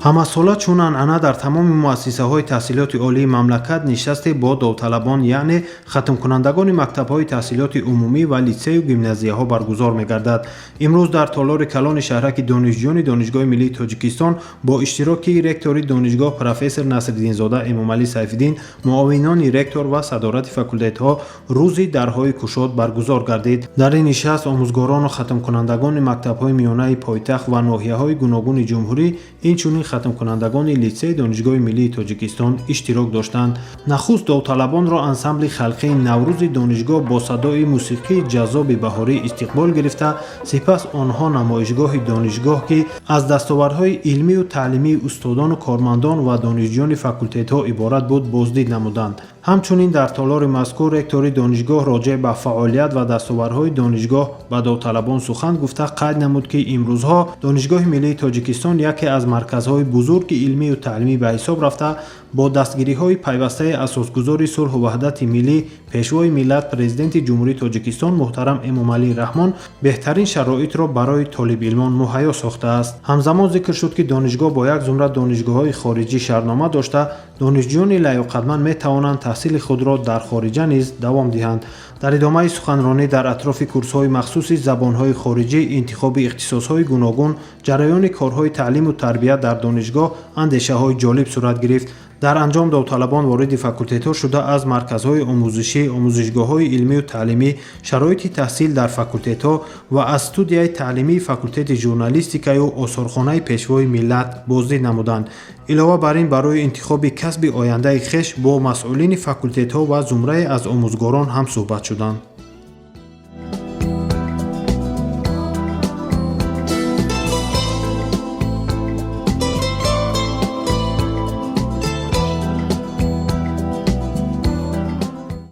ҳамасола чун анъана дар тамоми муассисаҳои таҳсилоти олии мамлакат нишасте бо довталабон яъне хатмкунандагони мактабҳои таҳсилоти умумӣ ва литсею гимназияҳо баргузор мегардад. имрӯз дар толори калони шаҳраки донишҷӯёни донишгоҳи миллии тоҷикистон бо иштироки ректори донишгоҳ профессор Насриддинзода Эмомалӣ Сайфиддин, муовинони ректор ва садорати факултетҳо рӯзи дарҳои кушод баргузор гардид. дар ин нишаст омӯзгорону хатмкунандагони мактабҳои миёнаи пойтахт ва ноҳияҳои гуногуни ҷумҳурӣ инчунин хатмкунандагони литсеи донишгоҳи миллии тоҷикистон иштирок доштанд. нахуст довталабонро ансамбли халқии наврӯзи донишгоҳ бо садои мусиқии ҷаззоби баҳорӣ истиқбол гирифта, сипас онҳо намоишгоҳи донишгоҳ ки аз дастовардҳои илмию таълимии устодону кормандон ва донишҷӯёни факултетҳо иборат буд, боздид намуданд. ҳамчунин дар толори мазкур ректори донишгоҳ роҷеъ ба фаъолият ва дастовардҳои донишгоҳ ба довталабон сухан гуфта қайд намуд ки имрӯзҳо донишгоҳи миллии тоҷикистон яке аз марказҳои бузурги илмию таълимӣ ба ҳисоб рафта, бо дастгириҳои пайвастаи асосгузори сулҳу ваҳдати миллӣ, пешвои миллат президенти ҷумҳурии тоҷикистон муҳтарам Эмомалӣ Раҳмон беҳтарин шароитро барои толибилмон муҳайё сохтааст. ҳамзамон зикр шуд ки донишгоҳ бо як зумра донишгоҳҳои хориҷӣ шартнома дошта, донишҷӯёни лаёқатманд метавонанд таҳсили худро дар хориҷа низ давом диҳанд. дар идомаи суханронӣ дар атрофи курсҳои махсуси забонҳои хориҷӣ, интихоби ихтисосҳои гуногун, ҷараёни корҳои таълиму тарбият дар донишгоҳ андешаҳои ҷолиб сурат гирифт. дар анҷом довталабон вориди факултетҳо шуда аз марказҳои омӯзишӣ, омӯзишгоҳҳои илмию таълимӣ, шароити таҳсил дар факултетҳо ва аз студияи таълимии факултети журналистикаю осорхонаи пешвои миллат боздид намуданд. илова бар ин барои интихоби касби ояндаи хеш бо масъулини факултетҳо ва зумрае аз омӯзгорон ҳам суҳбат шуданд.